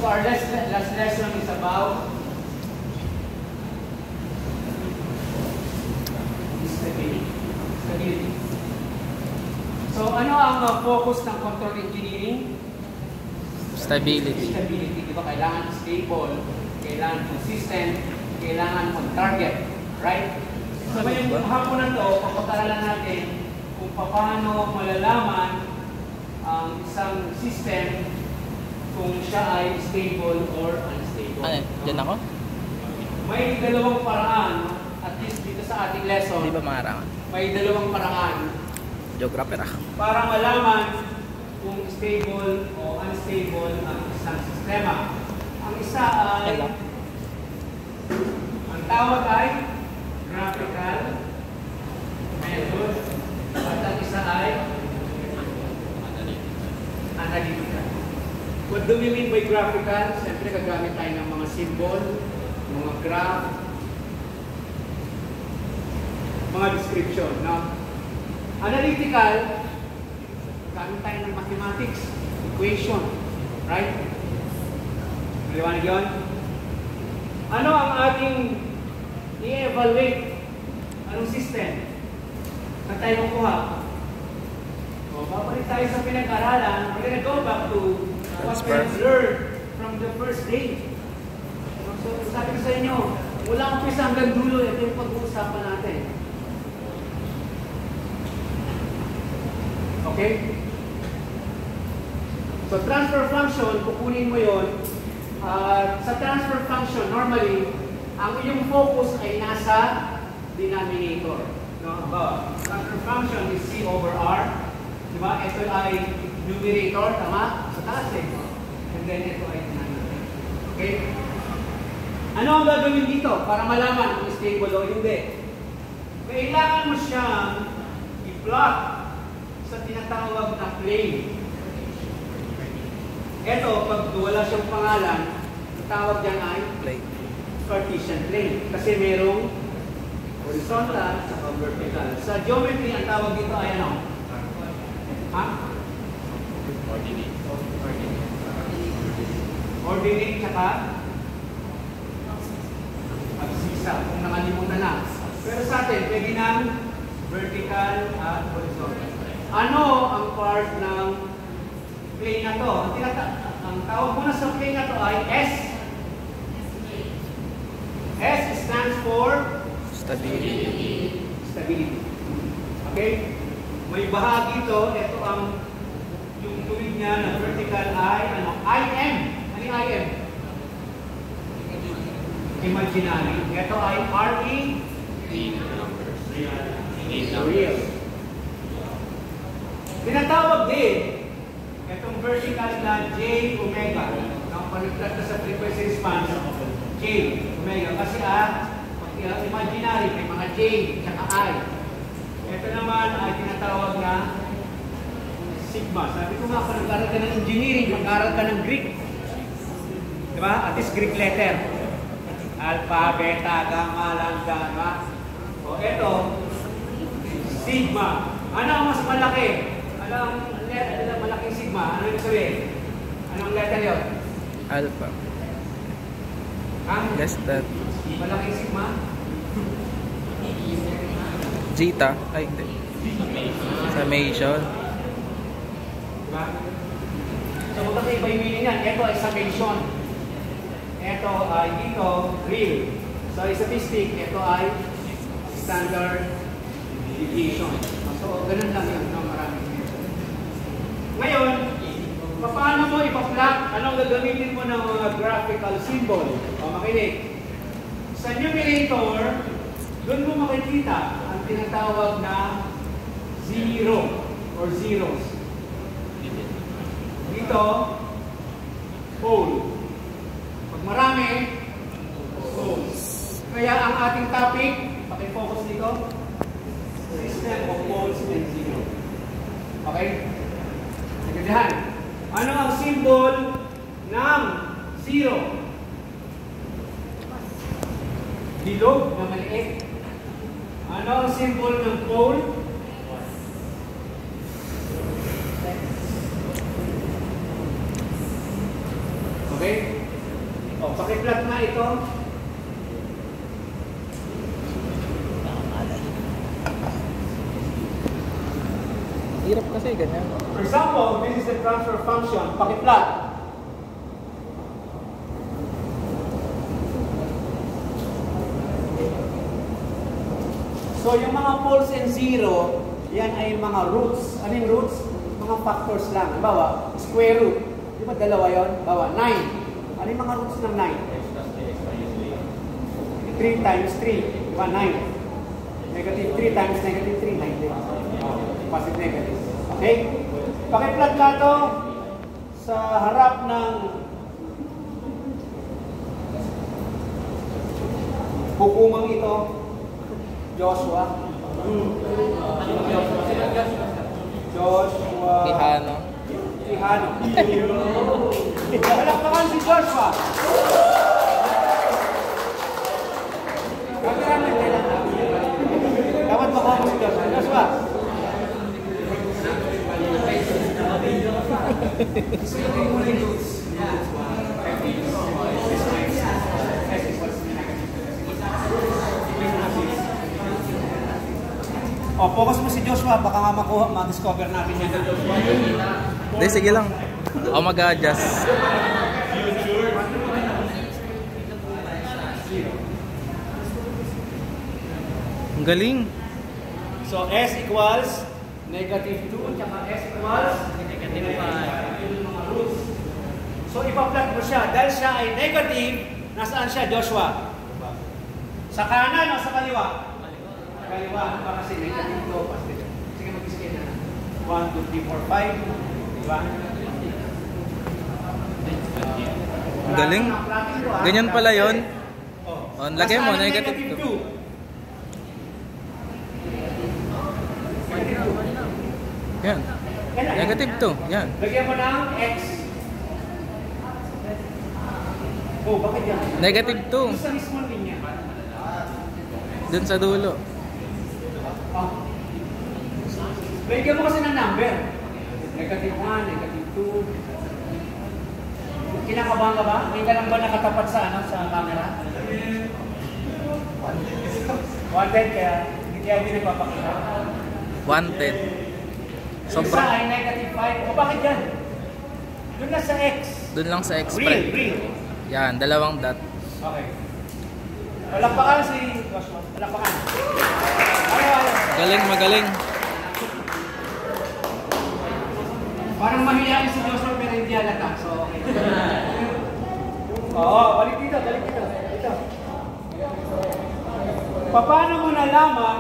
So our last lesson is about stability. So ano ang focus ng control engineering? Stability. Stability, di ba? Kailangan stable, kailangan consistent, kailangan on target, right? So ngayong hapon na to, papag-aralan natin kung paano malalaman ang isang system kung siya ay stable or unstable. Ano? Diyan ako? May dalawang paraan, at least dito sa ating lesson. Di ba marang? May dalawang paraan Geographer ako. para malaman kung stable o unstable ang isang sistema. Ang isa ay, ang tawag ay graphical method at ang isa ay analytical. What do we mean by graphical? Siyempre gagamit tayo ng mga symbol, mga graph, mga description. No? Analytical, gamit tayo ng mathematics, equation, right? Maliwanag yun? Ano ang ating i-evaluate? Anong system? Saan tayo makuha? O, babalik tayo sa pinag-aralan. We're gonna go back to what we have learned from the first day. So, sabi ko sa inyo, mula umpisa hanggang dulo, ito yung pag-uusapan natin. Okay? So, transfer function, kukunin mo yon. Sa transfer function, normally, ang iyong focus ay nasa denominator. No? Transfer function is C over R. Diba? Ito ay numerator, tama? Sa taas eh. And then ito ay denominator. Okay? Ano ang gagawin dito para malaman kung stable o hindi? Kailangan mo siyang i-plot sa tinatawag na plane. Ito, pag wala siyang pangalan, ang tawag dyan ay Cartesian plane. Kasi merong horizontal at vertical. Sa geometry, ang tawag dito ay ano? Ha? Ordinate. Ordinate tsaka abscissa, kung nakalimutan na. Pero sa atin, pwede ng vertical at horizontal. Ano ang part ng plane na to? Ang tawag muna sa plane na to ay S. S stands for Stability. Stability. Okay? May bahagi ito. Ito ang yung tuwid niya na vertical ay ano? IM. Ano yung IM? Imaginary. Ito ay RE. Real. Tinatawag din itong vertical na J omega. Ang panagkat sa frequency response, J omega. Kasi imaginary, may mga J at I. Ito naman ay tinatawag na sigma. Sabi ko nga, kung nag-aral ka ng engineering, mag-aral ka ng Greek. Diba? At least Greek letter. Alpha, beta, gamma, lambda. Diba? O ito, sigma. Ano ang mas malaki? Ano ang malaking sigma? Ano yung sabihin? Anong letter yun? Alpha. Ang Guess that. malaking sigma? Zeta. Ay, hindi. Summation. Diba? So, magkakaiba yung meaning yan. Ito ay summation. Ito ay dito, real. So, statistic, ito ay standard deviation. So, ganun lang yun. No? Maraming. Ngayon, paano mo ipa-plot? Anong gagamitin mo ng mga graphical symbol? O, makinig. Sa numerator, doon mo makikita ang tinatawag na zero or zeros. Dito, pole. Pag marami, poles. Kaya ang ating topic, paki-focus dito, system of poles and zero. Okay? Nagandahan. Ano ang symbol ng zero? Bilog na maliit. Ano ang symbol ng pole? Okay? O, pakiplat nga ito. Hirap kasi, ganyan. For example, this is the transfer function. Pakiplat. So, yung mga poles and zero, yan ay mga roots. Ano yung roots? Mga factors lang. Halimbawa, square root. Di ba dalawa yun? Halimbawa, 9. Ano yung mga roots ng 9? 3 times 3. Di ba? 9. Negative 3 times negative 3. 9. Positive negative. Okay? Pakiplat ka ito sa harap ng hukumang ito. Joshua. Joshua. Tihano. Tihano. Palakpakan si Joshua. Cameraman kailangan. Dapat makuha mo si Joshua. Joshua. O, focus mo si Joshua, baka nga makuha, ma-discover natin yan. Hindi, sige lang. Ako mag-adjust. Ang galing. So, S equals negative 2, tsaka S equals negative 5. So, ipa-plot mo siya. Dahil siya ay negative, nasaan siya, Joshua? Sa kanan o sa kaliwa? Sa kaliwa. Baka kasi negative 2. Sige, mag-iskin na. 1, 2, 3, 4, 5. Diba? Ang galing. Ganyan pala yun. Oh. Lagay mo, negative 2. Yan. Negative 2. Yan. Lagyan mo ng X. Oh, bakit yan? Negative 2. Sa mismo linya. Dun sa dulo. Oh. Lagyan mo kasi ng number. Negative 1, negative 2. Kinakabahan ka ba? Hindi ka lang ba nakatapat sa camera? Wanted kaya hindi nagpapakita. Wanted. Isa ay negative 5. O bakit yan? Doon lang sa X. Doon lang sa Real, express. real. Yan, dalawang dot. Okay. Palakpakan si Joshua. Palakpakan. Galing, magaling. Parang mahihayin si Joshua pero hindi halata. So, okay. Oo, balik dito, balik dito. Dito. Paano mo nalaman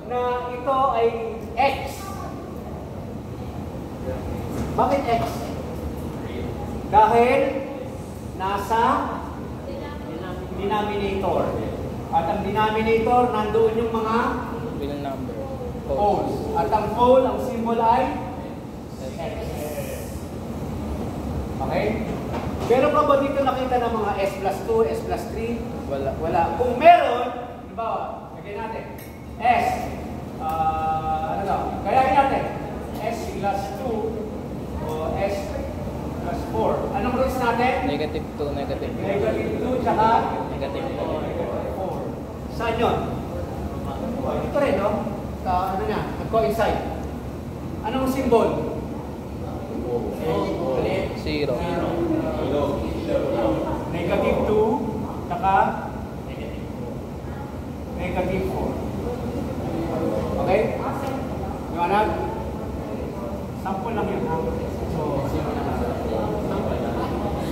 na ito ay X? Bakit X? Dahil nasa denominator. At ang denominator, nandoon yung mga Bilang number. poles. At ang pole, ang symbol ay X. Okay? Meron ka ba dito nakita ng mga S plus 2, S plus 3? Wala. Wala. Kung meron, halimbawa, lagyan natin S. Ano daw? Kayain natin. S plus 2 o S plus 4. Anong roots natin? Negative 2, negative 4. Negative 2 tsaka Negative 4. negative 4. Saan yun? Ito rin, no? Sa ano niya? Nag-coincide. Anong symbol? Zero. Negative 2 tsaka negative 4. Okay? Liwanag? Sample lang yun. So,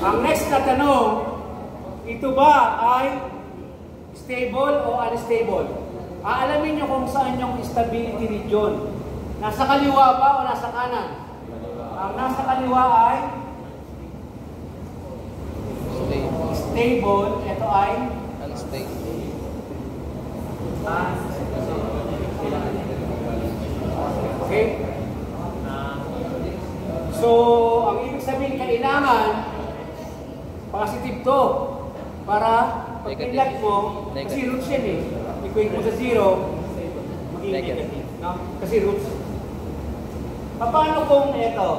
ang next na tanong, ito ba ay stable o unstable? Aalamin nyo kung saan yung stability region. Nasa kaliwa ba o nasa kanan? Ang nasa kaliwa ay stable. Ito ay Unstable. okay? So, ang ibig sabihin, kailangan positive to para pag pinlag mo, kasi roots yan eh. Equate mo sa 0, maging negative. No? Kasi roots. Paano kung ito?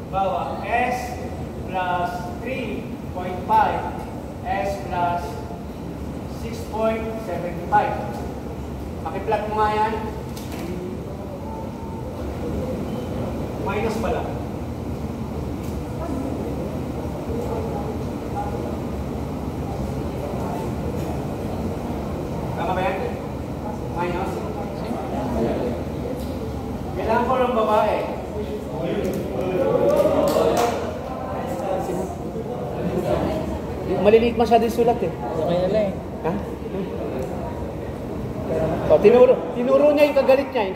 Bawa, S plus 3 S plus 6.75. Pakiplot mo nga yan. Minus pala. Tama ba yan? Minus? Kailangan ko ng babae. Maliliit masyado yung sulat eh. Okay na lang eh. Ha? O, tinuro niya yung kagalit niya.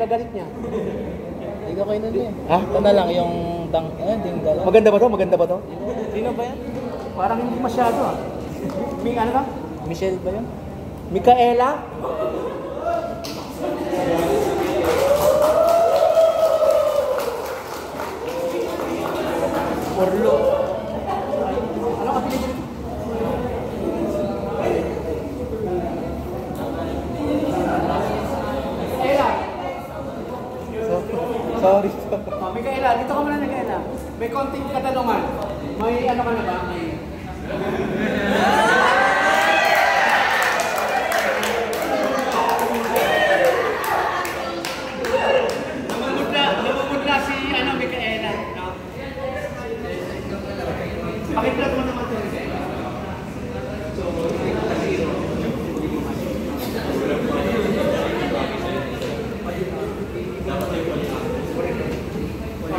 Hindi ko kayo nun eh. Ha? Ito na lang yung ding dala. Maganda ba to? Maganda ba to? Sino ba yan? Parang hindi masyado ah. Ano ka? Michelle ba yun? Micaela? Orlo. Ano ka pinili? Micaela. Sorry. Oh, Micaela, dito ka muna Micaela. May konting katanungan. May ano ka na ba? May... Namumudla si Micaela. No? Pakiplat mo naman ito, Micaela. So, 0.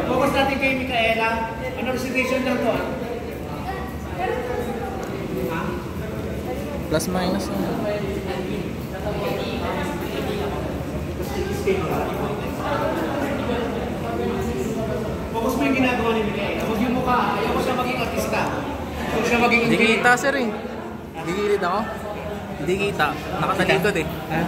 Focus natin kay Micaela. Ano recitation lang to? Ha? Plus minus na. Focus mo yung ginagawa ni Micaela. Huwag yung mukha. Ayaw ko siya maging artista. Huwag siya maging Hindi kita sir eh. Gigilid ako. Hindi kita. Nakatalikod eh. Ha?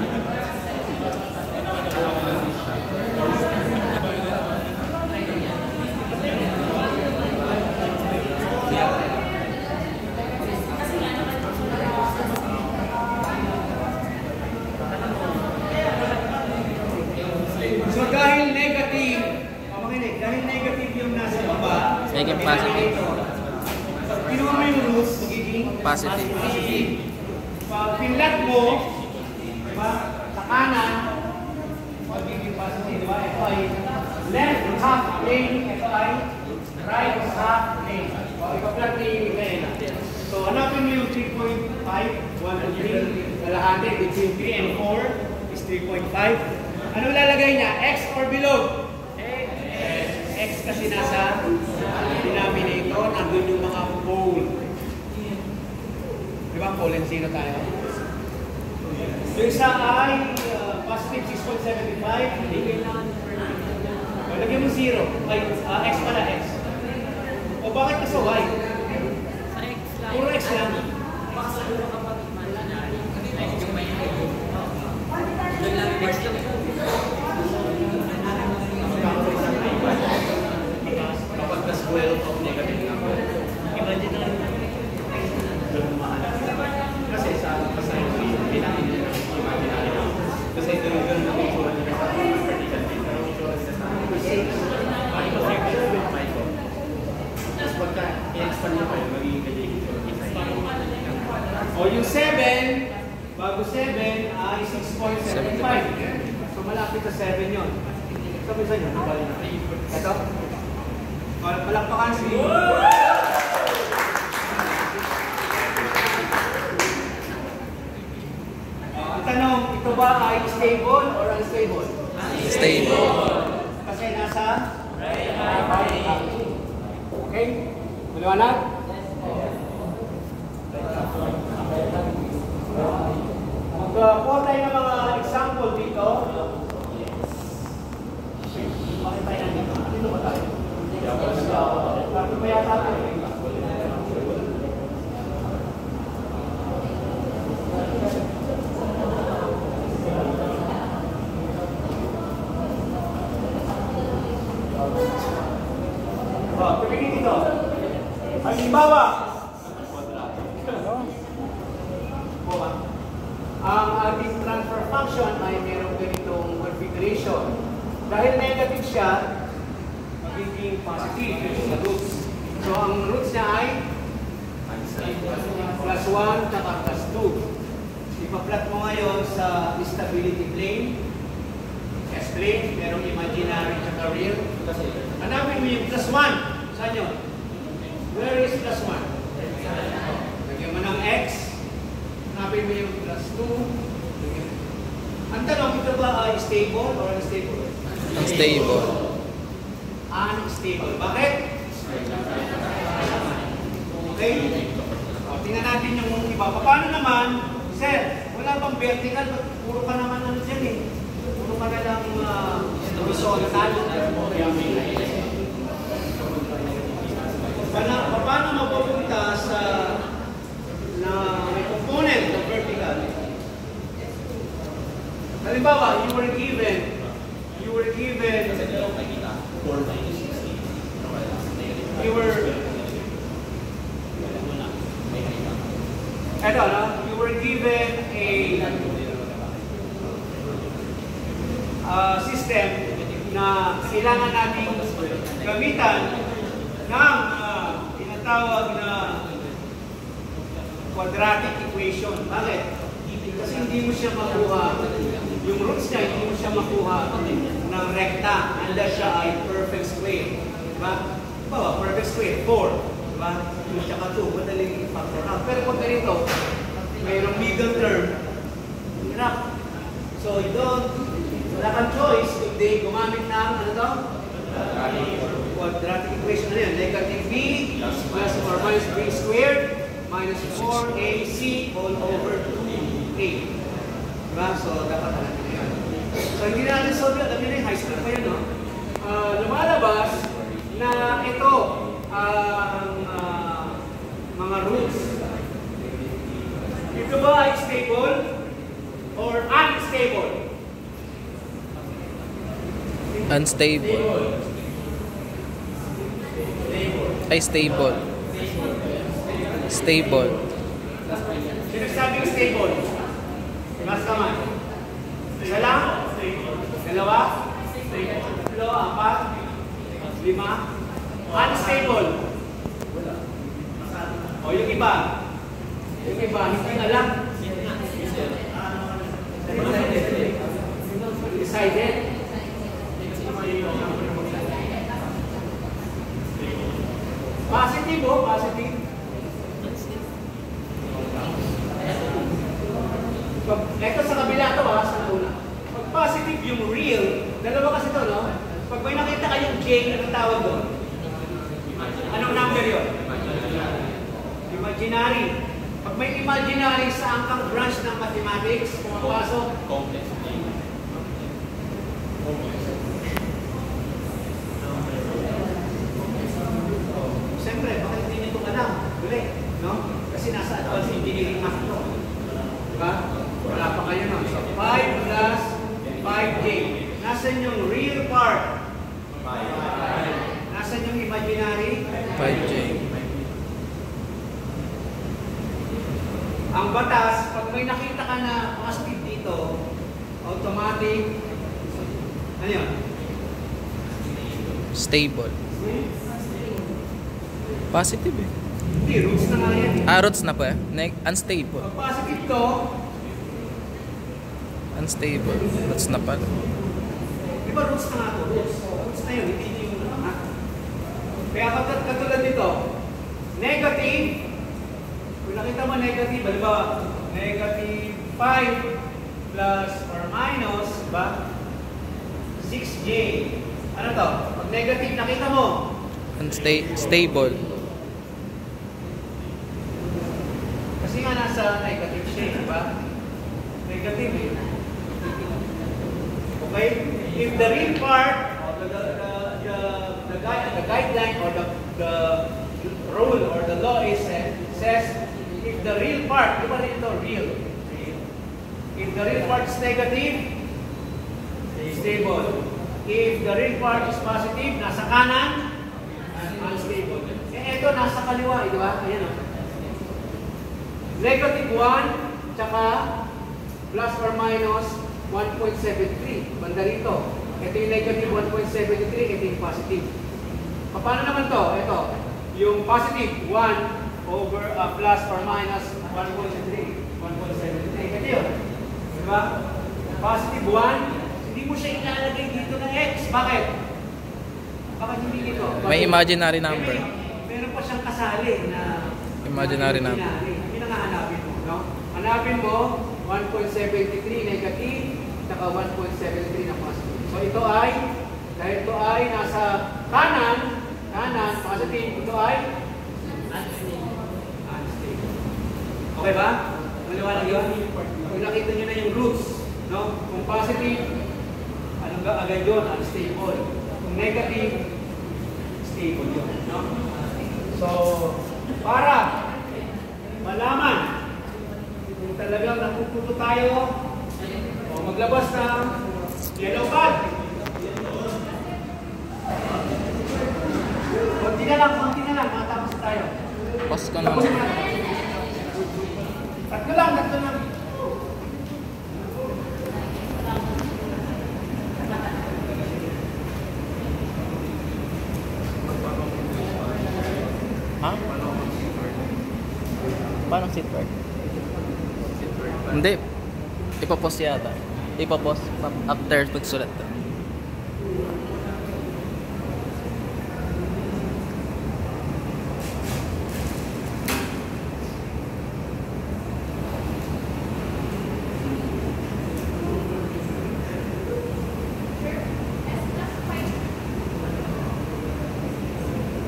So dahil negative, dahil negative yung nasa baba, Magiging positive. kinuha mo yung roots, magiging Positive. Pag pinlat mo, diba, sa kanan, magiging positive, diba? Ito ay left half lane, ito ay right half lane. So, ipaplat ni Micaela. So, hanapin mo yung 3.5, 1 and 3, kalahati, between 3 and 4 is 3.5. Ano lalagay niya? X or below? X kasi nasa denominator, nandun yung mga pole. Di ba pole and zero tayo? Yung isa ay positive 6.75. Hindi kailangan. O, lagyan mo 0. Ay, X pala X. O bakit nasa Y? Sa X lang. Puro X lang. Kapag the square of negative number, imagine na kasi sa kailangan nila imaginary number. Kasi ito yung ganun na itsura nila sa vertical plane. Pero itsura nila sa ipag-circle with micro. Tapos pagka i-expand nyo kayo, magiging ganyan itsura. O yung 7, bago 7 ay 6.75. So malapit sa 7 yun. Ito ba yun? Ito? Palakpakan si... Ang tanong, ito ba ay stable or unstable? Stable. Kasi nasa... Okay? Maliwanag? Magkuha tayo ng mga example dito. Bakit tayo nandito? Dito ba tayo? Bakit ba yata tayo? Tumingin dito. Halimbawa, ang ating transfer function ay mayroong ganitong configuration. Dahil negative siya, magiging positive sa roots. So ang roots niya ay plus 1, tsaka plus 2. Ipa-plot mo ngayon sa stability plane. S-plane, merong imaginary tsaka real. Hanapin mo yung plus 1. Saan yun? Where is plus 1? Lagyan mo ng x. Hanapin mo yung plus 2. Ang tanong, ito ba ay stable or unstable? Unstable. Unstable. Bakit? Okay? O, tingnan natin yung iba. Paano naman, sir, wala bang vertical? Puro ka naman ano dyan eh. Puro ka na lang horizontal. Paano mapupunta sa na may component ng vertical? Halimbawa, you were given you were given a system na kailangan nating gamitan ng tinatawag na quadratic equation. Bakit? Kasi hindi mo siya makuha, yung roots niya, hindi mo siya makuha ng recta, unless siya ay perfect square. Diba? Diba? Perfect square, 4. Diba? Yung tsaka 2, madaling i-factor out. Pero pag ganito, mayroong middle term, hirap. So, wala kang choice, kundi gumamit ng, ano to? Quadratic equation na yan. Negative b plus or minus b squared minus 4ac all over 2a. Diba? So, dapat natin yan. So, hindi natin solve yun. Alam nyo na yung high school pa yun, no? Lumalabas na ito ang mga roots. Ito ba ay stable or unstable? Unstable. Ay, stable. Stable. Sino sabing stable? Mas naman. Isa lang? Dalawa? Tatlo? Apat? 5? Unstable. O yung iba? Yung iba, hindi alam. Decided. Positive o? Positive? Ito sa kabila ito sa una. Pag positive yung real, dalawa kasi ito, no? Pag may nakita kayong J, anong tawag doon? Anong number yun? Imaginary. Pag may imaginary sa angkang branch ng mathematics, pumapasok? Complex. Siyempre, bakit hindi nyo ito alam? Uli, no? Kasi nasa advanced engineering math ito. Diba? Wala pa kayo nun. So, 5 plus 5J. Nasaan yung real part? 5. Nasaan yung imaginary? 5J. Ang batas, pag may nakita ka na positive dito, automatic, ano yun? Stable. Positive eh. Hindi, roots na nga yan. Roots na pa eh. Unstable. Pag positive to, Unstable. Roots na pala. di ba roots na nga to? Roots na yun, hindi yung ha? Kaya katulad nito, negative, kung nakita mo negative, halimbawa, negative 5 plus or minus, ba? 6J. Ano to? Pag negative, nakita mo? Stable. Kasi nga nasa negative siya, di ba? Negative eh. Okay? If the real part, or the guideline or the rule or the law is says, if the real part, di ba rin ito, real? If the real part is negative, stable. If the real part is positive, nasa kanan, unstable. Eh, ito nasa kaliwa, di ba? Ayan o. Negative 1, tsaka plus or minus 1.73. Banda rito. Ito yung negative 1.73, ito yung positive. Paano naman to? Ito, yung positive 1 over plus or minus 1.3, 1.73. Ito yun. Diba? Positive 1, hindi mo siya ilalagay dito ng x. Bakit? Bakit hindi dito? May imaginary number. Meron pa siyang kasali na Imaginary number. Yun ang hanapin mo. No? Hanapin mo 1.73 negative saka 1.73 na positive. So ito ay, dahil ito ay nasa kanan, positive, ito ay unstable. Okay ba? Maliwanag yun? Kung nakita nyo na yung roots, no? Kung positive, anong agad yun? Unstable. Kung negative, stable yun. No? So, para malaman kung talagang napuputo tayo o maglabas ng yellow card. Konti na lang, matapos tayo. Pause ka na. Tatlo lang. Ha? Paano seat work? Hindi. Ipapost yata. Ipapost after pagsulat ka.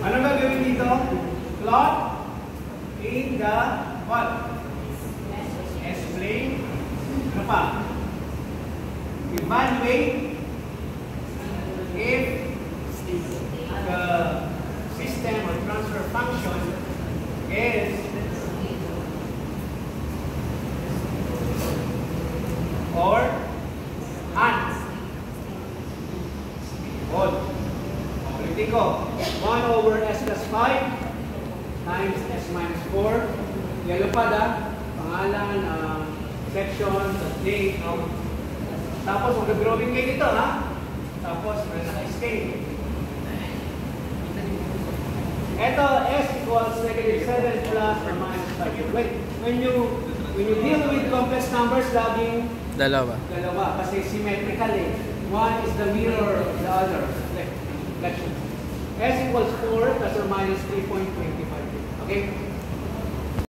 Ano gagawin dito? Plot in the what? S-plane. Ano pa? Evaluate if the system or transfer function is or unstable. Ulitin ko. 1 over s plus 5 times s minus 4. Yellow pad pangalan, section, date, no? Tapos mag-drawing kayo dito, ha? Tapos may naka-scale. Ito, s equals negative 7 plus or minus 5. Wait, when you deal with complex numbers, laging Dalawa. kasi symmetrical eh. One is the mirror of the other. Reflection. S equals 4 plus or minus 3.25. Okay?